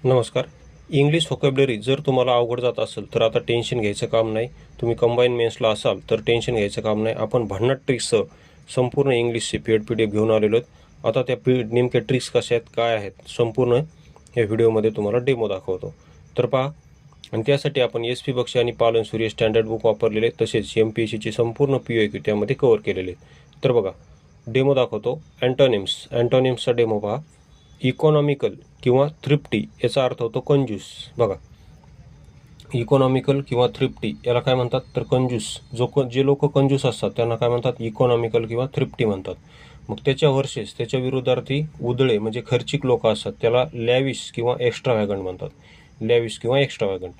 नमस्कार. English vocabulary जर तुम्हाला अवघड जात असेल तर आता टेन्शन घ्यायचं काम नाही. तुम्ही कंबाईन मेन्सला असाल तर टेन्शन घ्यायचं काम नाही. आपण भन्नाट ट्रिक्ससह संपूर्ण इंग्लिशचे PDF घेऊन आलेलो आहेत. आता त्या नेमक्या ट्रिक्स कशा आहेत, काय आहेत, संपूर्ण या व्हिडिओमध्ये तुम्हाला डेमो दाखवतो. तर पहा. आणि त्यासाठी आपण SP बक्षी आणि पालन सूर्य स्टँडर्ड बुक वापरलेले आहेत. तसेच MPSCचे संपूर्ण POQ त्यामध्ये कव्हर केलेले आहेत. तर बघा, डेमो दाखवतो. अँटोनिम्सचा डेमो पहा. इकॉनॉमिकल किंवा थ्रिफ्टी याचा अर्थ होतो कंजूस. बघा, इकॉनॉमिकल किंवा थ्रिफ्टी याला काय म्हणतात तर कंजूस. जे लोक कंजूस असतात त्यांना काय म्हणतात, इकॉनॉमिकल किंवा थ्रिफ्टी म्हणतात. मग त्याच्या वर्सेस त्याच्या विरोधार्थी उधळे म्हणजे खर्चिक लोक असतात त्याला लॅविश किंवा एक्स्ट्राव्हॅगंट म्हणतात. लॅविश किंवा एक्स्ट्राव्हॅगंट.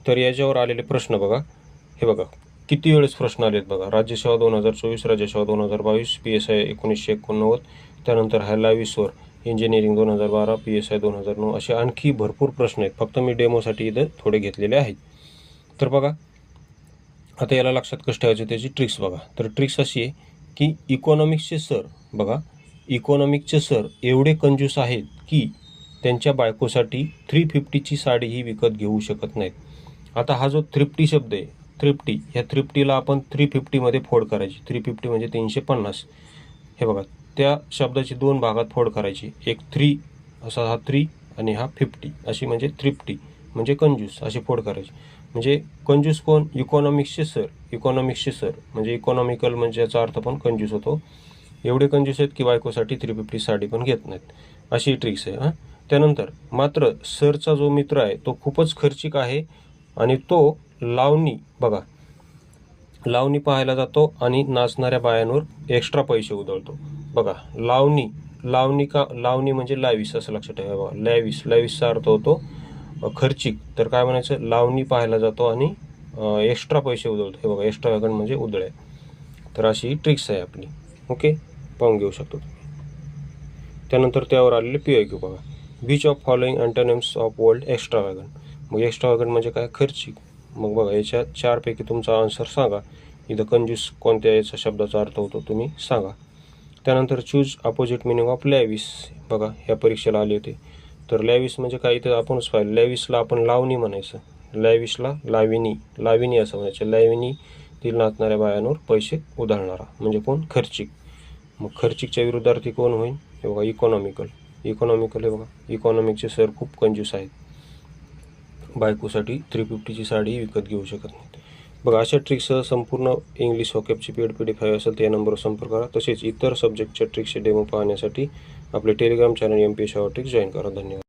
तर याच्यावर आलेले प्रश्न बघा. हे बघा, किती वेळेस प्रश्न आलेत बघा. राज्यसेवा 2024, राज्यसेवा 2022, PSI 1989, त्यानंतर हा लॅविशवर इंजिनिअरिंग 2012, PSI 2009, असे आणखी भरपूर प्रश्न आहेत. फक्त मी डेमोसाठी इथं थोडे घेतलेले आहेत. तर बघा, आता याला लक्षात कसं ठेवायचं त्याची ट्रिक्स बघा. तर ट्रिक्स अशी आहे की इकॉनॉमिक्सचे सर बघा, इकॉनॉमिक्सचे सर एवढे कंजूस आहेत की त्यांच्या बायकोसाठी 350ची साडीही विकत घेऊ शकत नाहीत. आता हा जो थ्रिफ्टी शब्द आहे, थ्रिफ्टी, ह्या थ्रिफ्टीला आपण 350मध्ये फोड करायची. 350 म्हणजे 350. हे बघा, त्या शब्दाची दोन भागात फोड करायची. एक 3 असा हा 3 आणि हा 50 अशी म्हणजे थ्रिफ्टी म्हणजे कंजूस अशी फोड करायची. म्हणजे कंजूस कोण? इकॉनॉमिक्सचे सर. इकॉनॉमिक्सचे सर म्हणजे इकॉनॉमिकल म्हणजे याचा अर्थ पण कंजूस होतो. एवढे कंजूस आहेत की बायकोसाठी 350 साडी पण घेत नाहीत. अशी ट्रिक्स आहे. त्यानंतर मात्र सरचा जो मित्र आहे तो खूपच खर्चिक आहे आणि तो लावणी बघा, लावणी पाहायला जातो आणि नाचणाऱ्या बायांवर एक्स्ट्रा पैसे उधळतो. बघा, लावणी म्हणजे लॅविश असं लक्षात ठेवा. बघा, लॅविशचा अर्थ होतो खर्चिक. तर काय म्हणायचं, लावणी पाहायला जातो आणि एक्स्ट्रा पैसे उधळतो. हे बघा, एक्स्ट्राव्हॅगंट म्हणजे उधळे. तर अशी ट्रिक्स आहे आपली. ओके, पाहून घेऊ शकतो तुम्ही. त्यानंतर त्यावर आलेले POQ बघा. Which of following antonyms of word extravagant. मग एक्स्ट्राव्हॅगंट म्हणजे काय? खर्चिक. मग बघा, याच्या 4 पैकी तुमचा आन्सर सांगा. इथं कंजूस कोणत्या याचा शब्दाचा अर्थ होतो तुम्ही सांगा. त्यानंतर choose opposite meaning of lavish. बघा, ह्या परीक्षेला आले होते. तर लॅविश म्हणजे काय इथं आपणच पाहिलं. लॅविशला आपण लावणी म्हणायचं, लॅविशला लाविनी असं म्हणायचं. लाविनी ती नाचणाऱ्या बायांवर पैसे उधळणारा म्हणजे कोण? खर्चिक. मग खर्चिकच्या विरुद्धार्थी कोण होईल? हे बघा, इकॉनॉमिकल. हे बघा, इकॉनॉमिकचे सर खूप कंजूस आहेत, बायकोसाठी 350ची साडी विकत घेऊ शकत नाहीत. बघा, अशा ट्रिक्ससह संपूर्ण इंग्लिश व्होकॅबची PDF हवी असेल तर या नंबरवर संपर्क करा. तसेच इतर सब्जेक्टच्या ट्रिक्सचे डेमो पाहण्यासाठी आपले Telegram channel MPSC tricks join करा. धन्यवाद.